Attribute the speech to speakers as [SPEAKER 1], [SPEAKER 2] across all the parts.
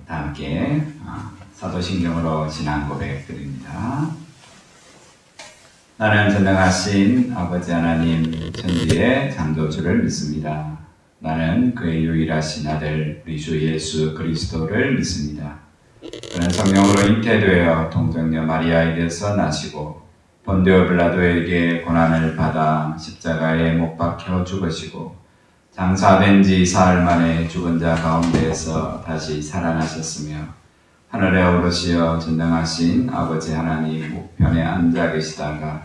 [SPEAKER 1] 다 함께 사도신경으로 지난 고백 드립니다. 나는 전능하신 아버지 하나님 천지의 창조주를 믿습니다. 나는 그의 유일하신 아들 우리 주 예수 그리스도를 믿습니다. 그는 성령으로 잉태되어 동정녀 마리아에게서 나시고 본디오 빌라도에게 고난을 받아 십자가에 못 박혀 죽으시고 장사된 지 사흘 만에 죽은 자 가운데에서 다시 살아나셨으며 하늘에 오르시어 전능하신 아버지 하나님 우편에 앉아 계시다가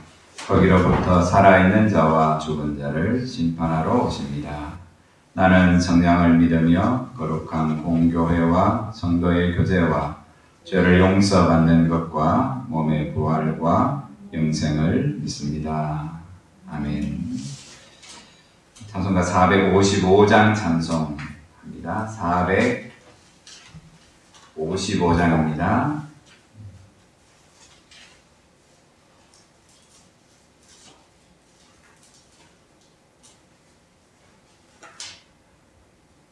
[SPEAKER 1] 거기로부터 살아있는 자와 죽은 자를 심판하러 오십니다. 나는 성령을 믿으며 거룩한 공교회와 성도의 교제와 죄를 용서받는 것과 몸의 부활과 영생을 믿습니다. 아멘. 찬송가 455장 찬송합니다. 455장입니다.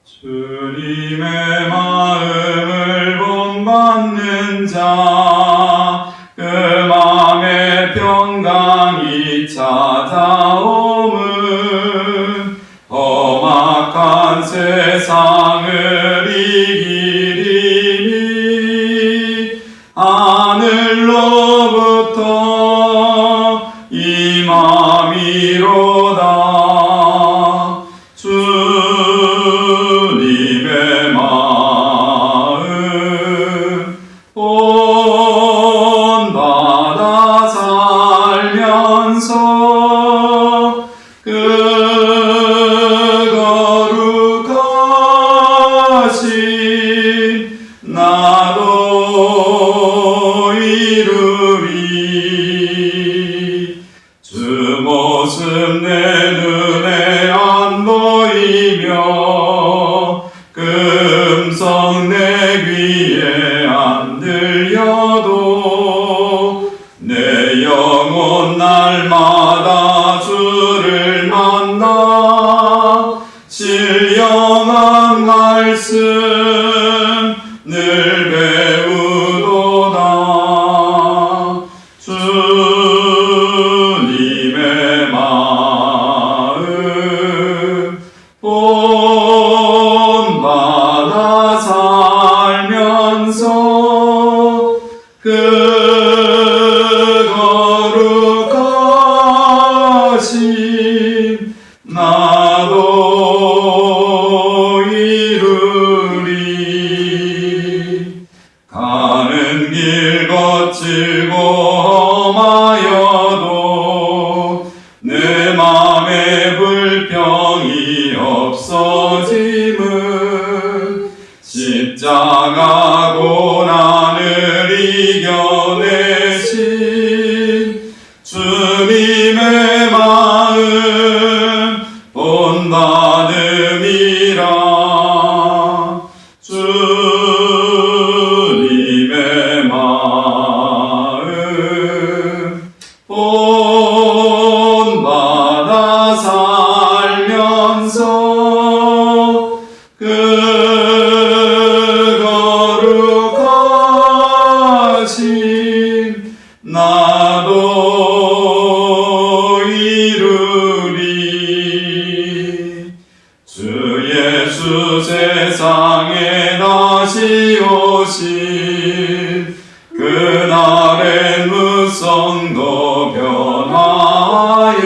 [SPEAKER 2] 주님의 마음을 본받는 자, 그 맘에 평강이 찾아오면 험악한 세상을 이기리니 하늘로부터 임함이로다. 주님의 마음 본받아 살면서 그 거룩하신 나도 이루리. 주 모습 내 눈에 안 보이며 그 음성 내 귀에 안 들려도 내 영혼 날마다 주를 만나 신령한 말씀 늘 배우도다. 주님의 마음 본받아 살면서 그 거룩하신 나도 이루리. 가는 길 거칠고 험하여도 내 맘에 불평이 없어짐은 십자가 고난을 이겨내신 주님의 마음 본받음이라. 주님의 마음 본받아 살면서 그 거룩하신 나도 이루리. 주 예수 세상에 다시 오신 그날의 무성도 변하여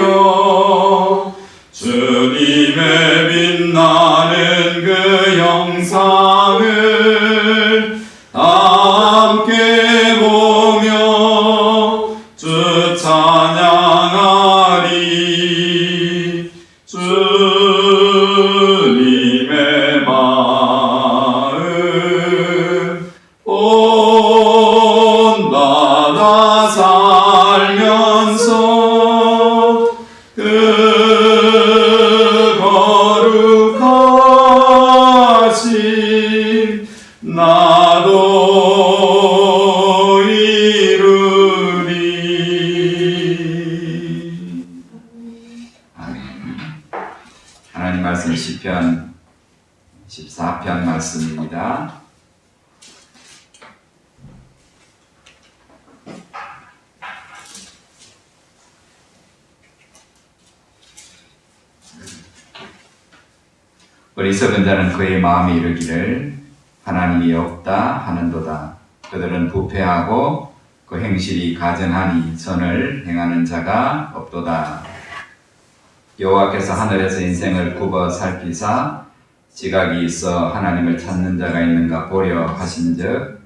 [SPEAKER 2] 주님의 빛나는 그 영상을 함께 보며 주 찬양하리. 주님의 마음 본받아 살면서 그 거룩하신 나도 이루리.
[SPEAKER 1] 아멘. 하나님 말씀 시편 14편 말씀입니다. 어리석은 자는 그의 마음에 이르기를 하나님이 없다 하는도다. 그들은 부패하고 그 행실이 가증하니 선을 행하는 자가 없도다. 여호와께서 하늘에서 인생을 굽어 살피사 지각이 있어 하나님을 찾는 자가 있는가 보려 하신즉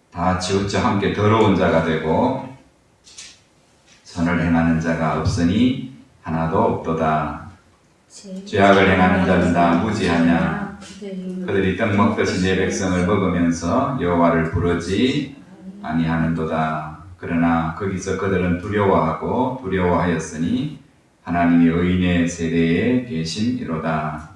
[SPEAKER 1] 다 치우쳐 함께 더러운 자가 되고 선을 행하는 자가 없으니 하나도 없도다. 죄악을 행하는 자는 다 무지하냐. 그들이 떡 먹듯이 내 백성을 먹으면서 여호와를 부르지 아니하는도다. 그러나 거기서 그들은 두려워하고 두려워하였으니 하나님이 의인의 세대에 계심이로다.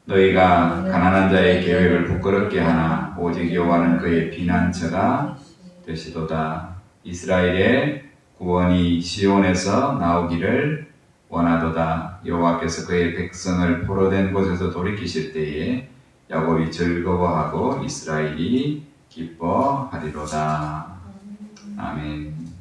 [SPEAKER 1] 너희가 가난한 자의 계획을 부끄럽게 하나 오직 여호와는 그의 피난처가 되시도다. 이스라엘의 구원이 시온에서 나오기를 원하도다. 여호와께서 그의 백성을 포로된 곳에서 돌이키실 때에 야곱이 즐거워하고 이스라엘이 기뻐하리로다. 아멘.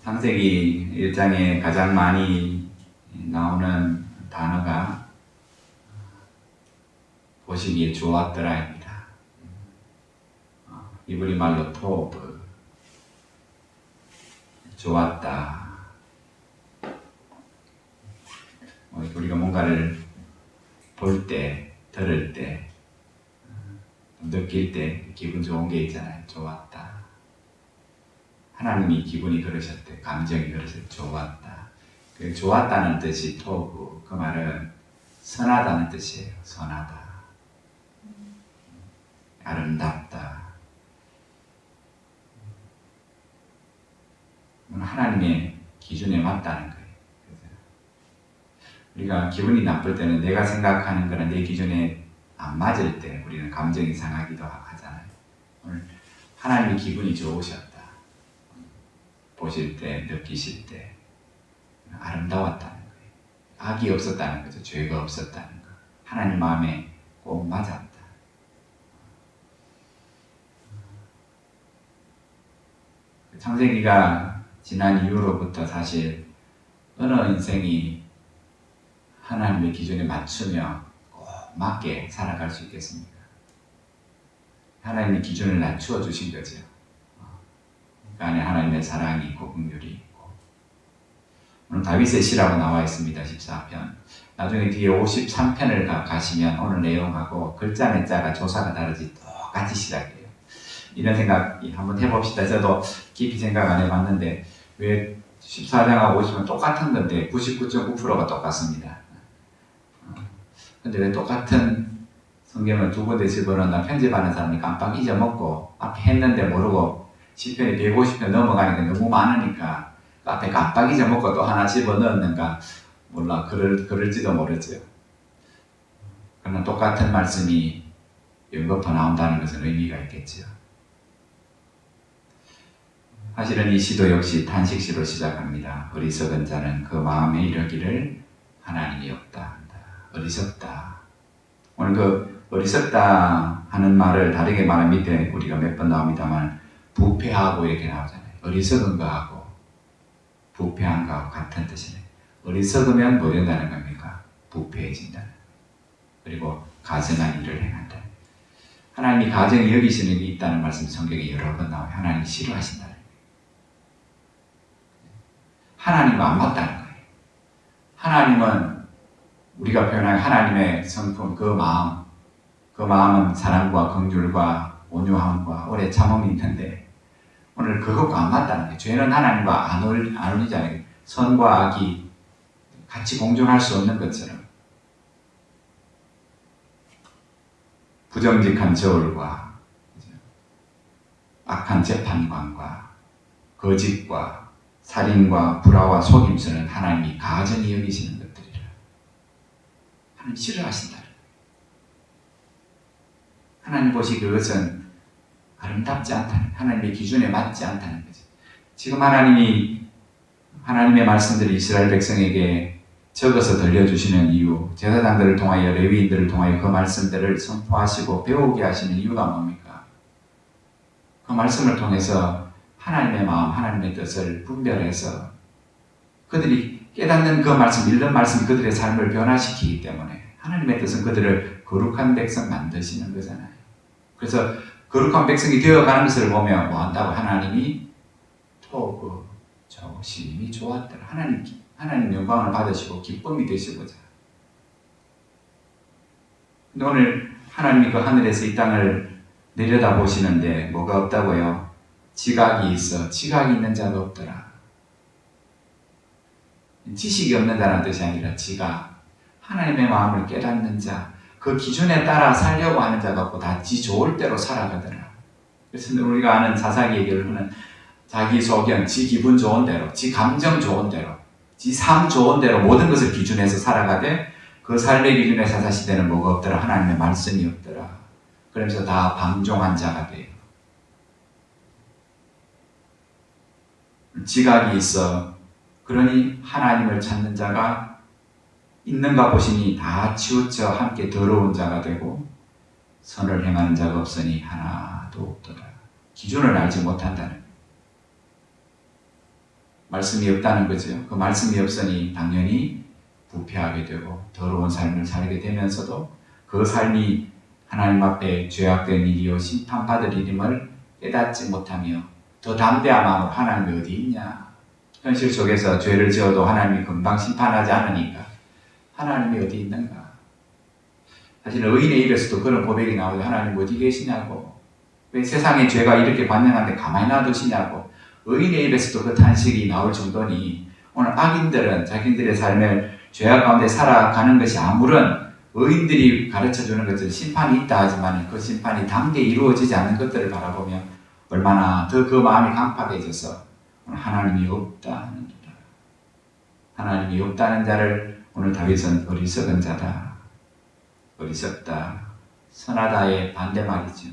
[SPEAKER 1] 창세기 1장에 가장 많이 나오는 단어가 보시기에 좋았더라입니다. 이브리 말로 토브, 좋았다. 우리가 뭔가를 볼 때, 들을 때, 느낄 때 기분 좋은 게 있잖아요. 좋았다. 하나님이 기분이 그러셨대. 감정이 그러셨대. 좋았다. 그 좋았다는 뜻이 토브. 그 말은 선하다는 뜻이에요. 선하다. 아름답다. 하나님의 기준에 맞다는 거예요. 우리가 기분이 나쁠 때는 내가 생각하는 거랑 내 기준에 안 맞을 때 우리는 감정이 상하기도 하잖아요. 오늘 하나님의 기분이 좋으셨다. 보실 때, 느끼실 때 아름다웠다는 거예요. 악이 없었다는 거죠. 죄가 없었다는 거. 하나님 마음에 꼭 맞았다. 창세기가 지난 이후로부터 사실 어느 인생이 하나님의 기준에 맞추며 꼭 맞게 살아갈 수 있겠습니까? 하나님의 기준을 낮추어 주신 거죠. 그 안에 하나님의 사랑이 있고 긍휼이 있고. 오늘 다윗의 시라고 나와 있습니다. 14편. 나중에 뒤에 53편을 가시면 오늘 내용하고 글자 내자가 조사가 다르지 똑같이 시작해요. 이런 생각 한번 해봅시다. 저도 깊이 생각 안 해봤는데 왜 14장하고 50은 똑같은 건데 99.9%가 똑같습니다. 근데 왜 똑같은 성경을 두 군데 집어넣나 편집하는 사람이 깜빡 잊어먹고 앞에 했는데 모르고 시편이 150편 넘어가니까 너무 많으니까 앞에 깜빡 잊어먹고 또 하나 집어넣었는가 몰라. 그럴지도 모르죠. 그러나 똑같은 말씀이 연거푸 나온다는 것은 의미가 있겠죠. 사실은 이 시도 역시 탄식시로 시작합니다. 어리석은 자는 그 마음에 이르기를 하나님이 없다 한다. 어리석다. 오늘 그 어리석다 하는 말을 다르게 말하면 밑에 우리가 몇 번 나옵니다만 부패하고 이렇게 나오잖아요. 어리석은 거하고 부패한 거하고 같은 뜻이네. 어리석으면 뭐 된다는 겁니까? 부패해진다는 거예요. 그리고 가증한 일을 행한다. 하나님이 가증이 여기시는 게 있다는 말씀 성경에 여러 번 나와요. 하나님이 싫어하신다는 거예요. 하나님과 안 맞다는 거예요. 하나님은 우리가 표현한 하나님의 성품, 그 마음은 사랑과 긍휼과 온유함과 오래 참음이 있는데 오늘 그것과 안 맞다는 거예요. 죄는 하나님과 안 어울리잖아요. 선과 악이 같이 공존할 수 없는 것처럼 부정직한 저울과 악한 재판관과 거짓과 살인과 불화와 속임수는 하나님이 가증히 여기시는 것들이라. 하나님 싫어하신다. 하나님 보시기에 그것은 아름답지 않다는, 하나님의 기준에 맞지 않다는 거죠. 지금 하나님이 하나님의 말씀들을 이스라엘 백성에게 적어서 들려주시는 이유, 제사장들을 통하여 레위인들을 통하여 그 말씀들을 선포하시고 배우게 하시는 이유가 뭡니까? 그 말씀을 통해서 하나님의 마음, 하나님의 뜻을 분별해서 그들이 깨닫는 그 말씀, 읽는 말씀이 그들의 삶을 변화시키기 때문에 하나님의 뜻은 그들을 거룩한 백성 만드시는 거잖아요. 그래서 거룩한 백성이 되어가는 것을 보면 뭐 한다고 하나님이 또 좋으심이 좋았더라. 하나님 영광을 받으시고 기쁨이 되시고자. 근데 오늘 하나님이 그 하늘에서 이 땅을 내려다 보시는데 뭐가 없다고요? 지각이 있어. 지각이 있는 자가 없더라. 지식이 없는 자라는 뜻이 아니라 지각. 하나님의 마음을 깨닫는 자. 그 기준에 따라 살려고 하는 자가 없고 다 지 좋을 대로 살아가더라. 그래서 우리가 아는 사사기에게는 자기 소견, 지 기분 좋은 대로, 지 감정 좋은 대로, 지 삶 좋은 대로 모든 것을 기준해서 살아가되 그 삶의 기준에 사사시대는 뭐가 없더라. 하나님의 말씀이 없더라. 그러면서 다 방종한 자가 돼요. 지각이 있어. 그러니 하나님을 찾는 자가 있는가 보시니 다 치우쳐 함께 더러운 자가 되고 선을 행하는 자가 없으니 하나도 없더라. 기준을 알지 못한다는 말씀이 없다는 거죠. 그 말씀이 없으니 당연히 부패하게 되고 더러운 삶을 살게 되면서도 그 삶이 하나님 앞에 죄악된 일이요 심판받을 일임을 깨닫지 못하며 더 담대한 마음으로 하나님이 어디 있냐. 현실 속에서 죄를 지어도 하나님이 금방 심판하지 않으니까 하나님이 어디 있는가. 사실 의인의 입에서도 그런 고백이 나오죠. 하나님 어디 계시냐고. 왜 세상에 죄가 이렇게 관영한데 가만히 놔두시냐고. 의인의 입에서도 그 탄식이 나올 정도니 오늘 악인들은 자기들의 삶을 죄악 가운데 살아가는 것이 아무런 의인들이 가르쳐주는 것은 심판이 있다 하지만 그 심판이 당대에 이루어지지 않는 것들을 바라보며 얼마나 더 그 마음이 강팍해져서 하나님이 없다는 자다. 하나님이 없다는 자를 오늘 다윗은 어리석은 자다. 어리석다. 선하다의 반대말이죠.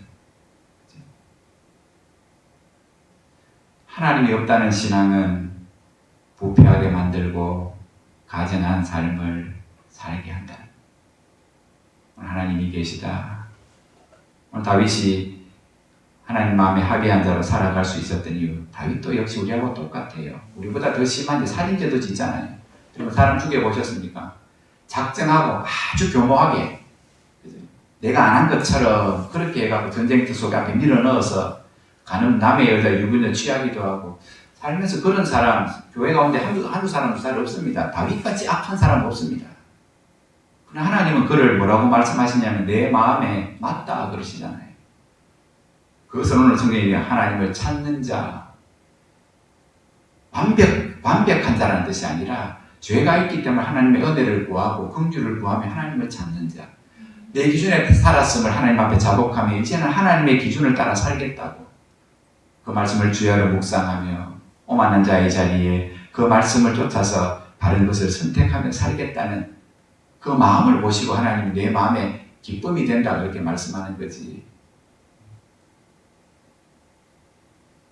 [SPEAKER 1] 하나님이 없다는 신앙은 부패하게 만들고 가증한 삶을 살게 한다. 하나님이 계시다. 오늘 다윗이 하나님 마음에 합의한 자로 살아갈 수 있었던 이유, 다윗도 역시 우리하고 똑같아요. 우리보다 더 심한데 살인죄도 짓잖아요. 그리고 사람 죽여보셨습니까? 작정하고 아주 교모하게 내가 안 한 것처럼 그렇게 해갖고 전쟁터 속 앞에 밀어넣어서 가는 남의 여자 유부녀 취하기도 하고 살면서 그런 사람 교회 가운데 한두 사람도 잘 없습니다. 다윗같이 악한 사람 없습니다. 그러나 하나님은 그를 뭐라고 말씀하시냐면 내 마음에 맞다 그러시잖아요. 그것은 오늘 성경에 하나님을 찾는 자, 완벽한 자라는 뜻이 아니라 죄가 있기 때문에 하나님의 은혜를 구하고 긍휼을 구하며 하나님을 찾는 자. 내 기준에 살았음을 하나님 앞에 자복하며 이제는 하나님의 기준을 따라 살겠다고 그 말씀을 주야로 묵상하며 오만한 자의 자리에 그 말씀을 쫓아서 바른 것을 선택하며 살겠다는 그 마음을 보시고 하나님이 내 마음에 기쁨이 된다 그렇게 말씀하는 거지.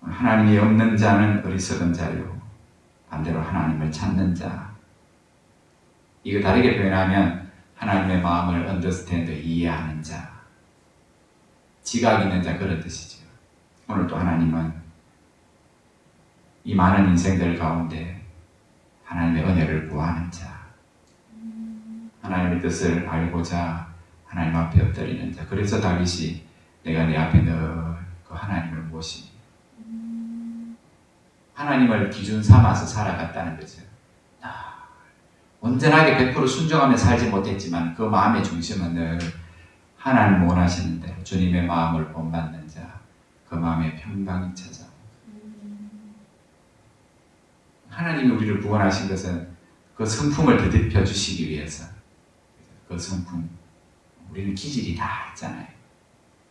[SPEAKER 1] 하나님이 없는 자는 어리석은 자요. 반대로 하나님을 찾는 자. 이거 다르게 표현하면 하나님의 마음을 understand, 이해하는 자. 지각 있는 자 그런 뜻이죠. 오늘 또 하나님은 이 많은 인생들 가운데 하나님의 은혜를 구하는 자. 하나님의 뜻을 알고자 하나님 앞에 엎드리는 자. 그래서 다윗이 내가 내 앞에 늘 그 하나님을 모시니 하나님을 기준 삼아서 살아갔다는 거죠. 온전하게 100% 순종하며 살지 못했지만 그 마음의 중심은 늘 하나님 원하시는 대로 주님의 마음을 본받는 자, 그 마음에 평강이 찾아. 하나님이 우리를 구원하신 것은 그 성품을 되짚혀 주시기 위해서. 그 성품, 우리는 기질이 다 있잖아요.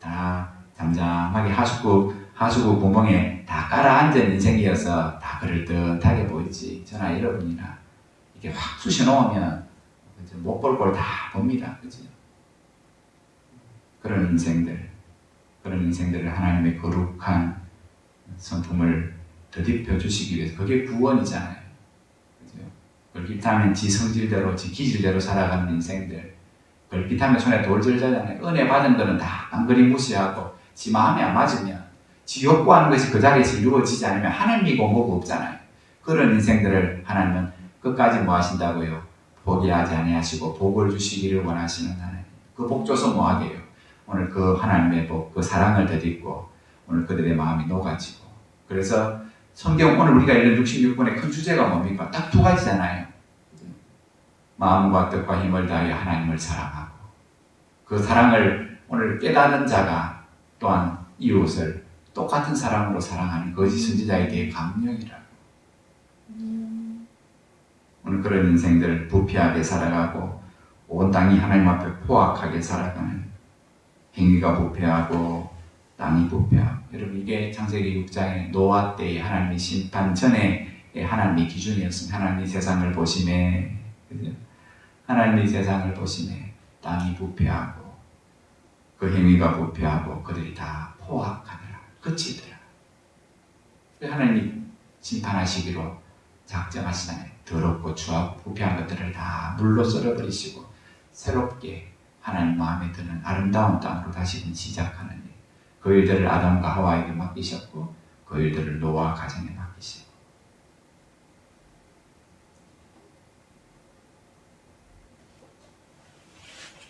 [SPEAKER 1] 다 잠잠하게 하수구 구멍에 다 깔아앉은 인생이어서 다 그럴듯하게 보이지. 저나 여러분이나 이렇게 확 쑤셔놓으면 못 볼 걸 다 봅니다. 그죠? 그런 인생들을 하나님의 거룩한 성품을 더딥혀 주시기 위해서 그게 구원이잖아요. 그죠? 걸핏하면 지 성질대로, 지 기질대로 살아가는 인생들. 걸핏하면 손에 돌 들잖아요. 은혜 받은 거는 다 깡그리 무시하고 지 마음에 안 맞으면 지옥 구하는 것이 그 자리에서 이루어지지 않으면 하나님이고 뭐고 없잖아요. 그런 인생들을 하나님은 끝까지 뭐 하신다고요? 포기하지 아니하시고 복을 주시기를 원하시는 하나님. 그 복 줘서 뭐 하게요? 오늘 그 하나님의 복, 그 사랑을 덧입고 오늘 그들의 마음이 녹아지고. 그래서 성경 오늘 우리가 읽은 66권의 큰 주제가 뭡니까? 딱 두 가지잖아요. 마음과 뜻과 힘을 다하여 하나님을 사랑하고 그 사랑을 오늘 깨닫는 자가 또한 이웃을 똑같은 사랑으로 사랑하는 거짓 선지자에 대해 강령이라고. 오늘 그런 인생들 부패하게 살아가고 온 땅이 하나님 앞에 포악하게 살아가는 행위가 부패하고 땅이 부패하고. 여러분 이게 창세기 6장의 노아 때의 하나님의 심판 전에 하나님의 기준이었습니다. 하나님이 세상을 보시매, 그죠? 하나님이 세상을 보시매 땅이 부패하고 그 행위가 부패하고 그들이 다 포악하더라. 그치더라. 하나님이 심판하시기로 작정하시잖아요. 더럽고 추하고 부패한 것들을 다 물로 썰어버리시고 새롭게 하나님 마음에 드는 아름다운 땅으로 다시금 시작하는 일. 그 일들을 아담과 하와에게 맡기셨고 그 일들을 노아 가정에 맡기시고.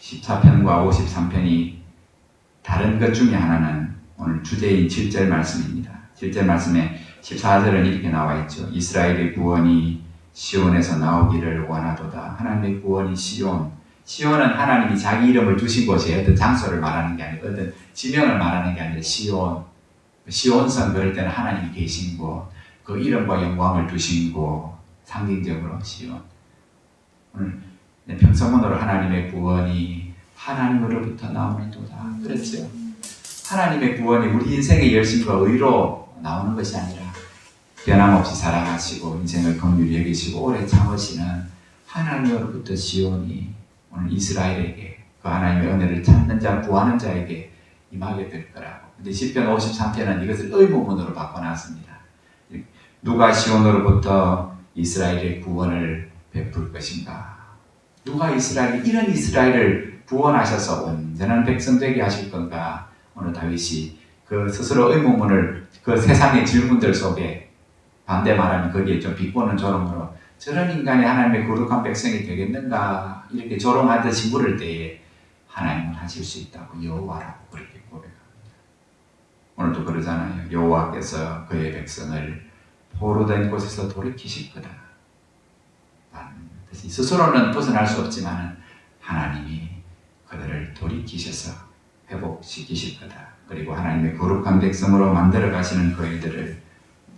[SPEAKER 1] (14편과) (53편이) 다른 것 중에 하나는 오늘 주제인 7절 말씀입니다. 7절 말씀에 14절은 이렇게 나와 있죠. 이스라엘의 구원이 시온에서 나오기를 원하도다. 하나님의 구원이 시온. 시온은 하나님이 자기 이름을 두신 곳이에요. 어떤 장소를 말하는 게 아니고 어떤 지명을 말하는 게 아니라 시온. 시온성 그럴 때는 하나님이 계신 곳, 그 이름과 영광을 두신 곳, 상징적으로 시온. 오늘 평서문으로 하나님의 구원이 하나님으로부터 나오는도다. 그렇죠. 하나님의 구원이 우리 인생의 열심과 의로 나오는 것이 아니라 변함없이 사랑하시고 인생을 긍휼히 여기시고 오래 참으시는 하나님으로부터 시온이 오늘 이스라엘에게 그 하나님의 은혜를 찾는 자, 구하는 자에게 임하게 될 거라고. 근데 시편 53편은 이것을 의문문으로 바꿔놨습니다. 누가 시온으로부터 이스라엘의 구원을 베풀 것인가? 누가 이런 이스라엘을 구원하셔서 온전한 백성 되게 하실 건가? 오늘 다윗이 그 스스로 의문문을 그 세상의 질문들 속에 반대 말하면 거기에 좀 비꼬는 조롱으로 저런 인간이 하나님의 거룩한 백성이 되겠는가? 이렇게 조롱하듯이 물을 때에 하나님은 하실 수 있다고 여호와라고 그렇게 고백합니다. 오늘도 그러잖아요. 여호와께서 그의 백성을 포로된 곳에서 돌이키실 거다. 반드시 스스로는 벗어날 수 없지만 하나님이 그들을 돌이키셔서 회복시키실 거다. 그리고 하나님의 거룩한 백성으로 만들어 가시는 그 일들을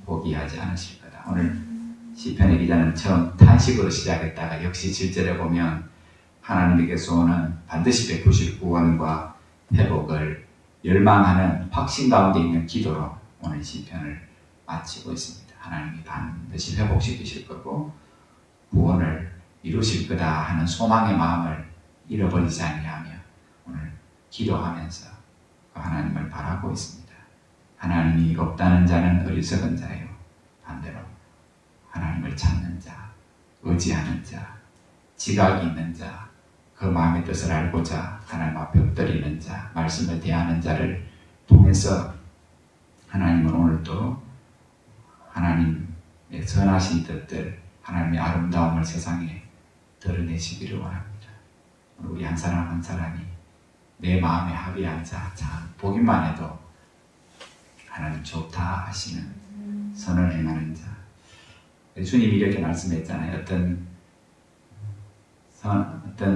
[SPEAKER 1] 포기하지 않으실 거다. 오늘 시편의 기자는 처음 탄식으로 시작했다가 역시 7절에 보면 하나님에게서 오는 반드시 베푸실 구원과 회복을 열망하는 확신 가운데 있는 기도로 오늘 시편을 마치고 있습니다. 하나님이 반드시 회복시키실 거고 구원을 이루실 거다 하는 소망의 마음을 잃어버리지 아니하며 오늘 기도하면서 그 하나님을 바라고 있습니다. 하나님이 없다는 자는 어리석은 자예요. 반대로 하나님을 찾는 자, 의지하는 자, 지각이 있는 자, 그 마음의 뜻을 알고자 하나님 앞에 엎드리는 자, 말씀을 대하는 자를 통해서 하나님은 오늘도 하나님의 선하신 뜻들, 하나님의 아름다움을 세상에 드러내시기를 원합니다. 우리 한 사람 한 사람이 내 마음에 합의한 자, 참 보기만 해도 하나님 좋다 하시는 선을 행하는 자. 주님이 이렇게 말씀했잖아요. 어떤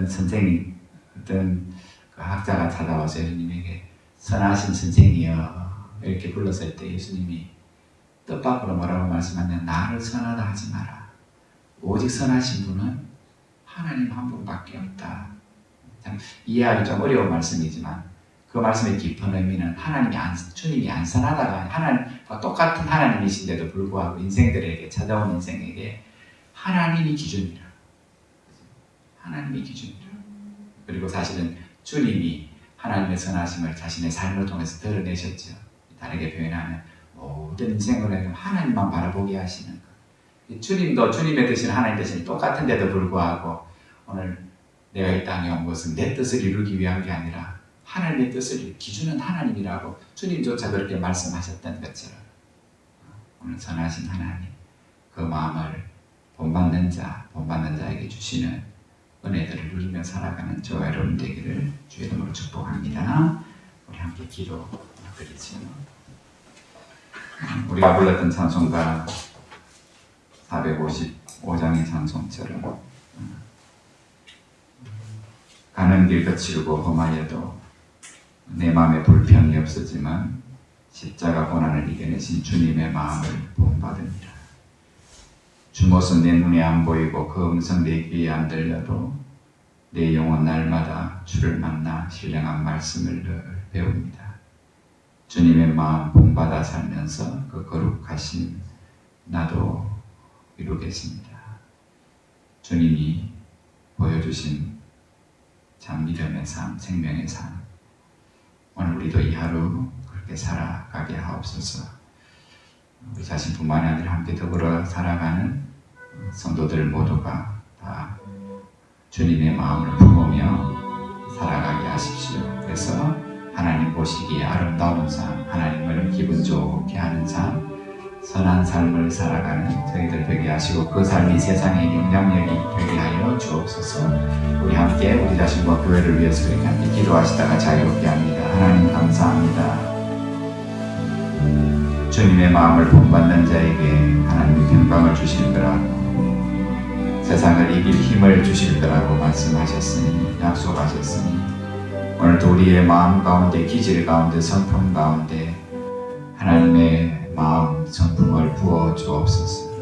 [SPEAKER 1] 선생님, 어떤 그 학자가 찾아와서 예수님에게 선하신 선생이여 이렇게 불렀을 때 예수님이 뜻밖으로 뭐라고 말씀하냐면 나를 선하다 하지 마라. 오직 선하신 분은 하나님 한 분밖에 없다. 참 이해하기 좀 어려운 말씀이지만 그 말씀의 깊은 의미는 주님이 안 선하다가 하나님과 똑같은 하나님이신데도 불구하고 인생들에게 찾아온 인생에게 하나님이 기준이라. 하나님이 기준이라. 그리고 사실은 주님이 하나님의 선하심을 자신의 삶을 통해서 드러내셨죠. 다르게 표현하면 모든 인생을 하나님만 바라보게 하시는 것. 주님도 주님의 뜻이나 하나님의 뜻이 똑같은데도 불구하고 오늘 내가 이 땅에 온 것은 내 뜻을 이루기 위한 게 아니라 하나님의 뜻을 기준은 하나님이라고 주님조차 그렇게 말씀하셨던 것처럼 오늘 선하신 하나님 그 마음을 본받는 자에게 주시는 은혜들을 누리며 살아가는 저와 여러분 되기를 주의 이름으로 축복합니다. 우리 함께 기도 드리지요. 우리가 불렀던 찬송가 455장의 찬송처럼 가는 길 거칠고 험하여도 내 마음에 불평이 없었지만 십자가 고난을 이겨내신 주님의 마음을 본받으니라. 주 모습 내 눈에 안 보이고 그 음성 내 귀에 안 들려도 내 영혼 날마다 주를 만나 신령한 말씀을 늘 배웁니다. 주님의 마음 본받아 살면서 그 거룩하신 나도 이루겠습니다. 주님이 보여주신 참 믿음의 삶, 생명의 삶, 오늘 우리도 이 하루 그렇게 살아가게 하옵소서. 우리 자신뿐만이 아니라 함께 더불어 살아가는 성도들 모두가 다 주님의 마음을 품으며 살아가게 하십시오. 그래서 하나님 보시기에 아름다운 삶, 하나님을 기분 좋게 하는 삶, 선한 삶을 살아가는 저희들 되게 하시고 그 삶이 세상에 영향력이 되게 하여 주옵소서. 우리 함께 우리 자신과 교회를 위해서 그렇게 함께 기도하시다가 자유롭게 합니다. 하나님 감사합니다. 주님의 마음을 본받는 자에게 하나님의 평강을 주실 거라고, 세상을 이길 힘을 주실 거라고 말씀하셨으니, 약속하셨으니 오늘도 우리의 마음 가운데, 기질 가운데, 성품 가운데 하나님의 마음 성품을 부어 주옵소서.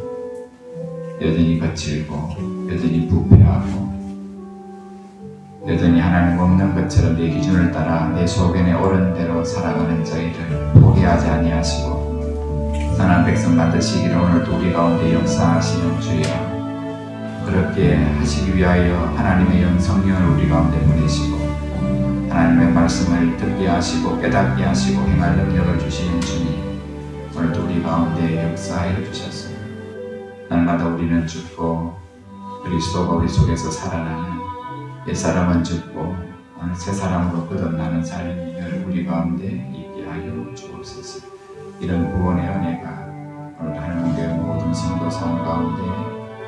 [SPEAKER 1] 여전히 거칠고 여전히 부패하고 여전히 하나님 없는 것처럼 내 기준을 따라 내 소견에 옳은 대로 살아가는 저희를 포기하지 아니하시고 선한 백성 만드시기를 오늘도 우리 가운데 역사하시는 주여, 그렇게 하시기 위하여 하나님의 영성령을 우리 가운데 보내시고 하나님의 말씀을 듣게 하시고 깨닫게 하시고 행할 능력을 주시는 주님, 오늘도 우리 가운데 역사하여 주셨습니다. 날마다 우리는 죽고 그리스도가 우리 속에서 살아나는 옛사람은 죽고 오늘 새 사람으로 거듭나는 삶이 우리 가운데 있게 하여 주옵소서. 이런 구원의 은혜가 오늘 하나님의 모든 성도 삶 가운데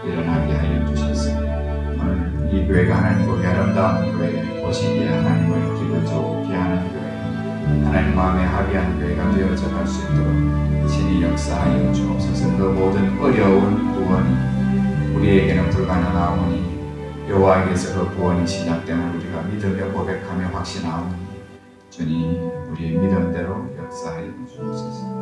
[SPEAKER 1] 일어나게 하여 주셨습니다. 오늘 이 교회가 하나님 보기 아름다운 교회, 보시기에 하나님을 기분 좋게 하는 교회, 하나님 마음에 합의한 교회가 되어져 갈 수 있도록 신이 역사하여 주옵소서. 그 모든 어려운 구원이 우리에게는 불가능하오니 여호와에게서 그 구원이 시작됨을 우리가 믿으며 고백하며 확신하오니 주님 우리의 믿음대로 역사하여 주옵소서.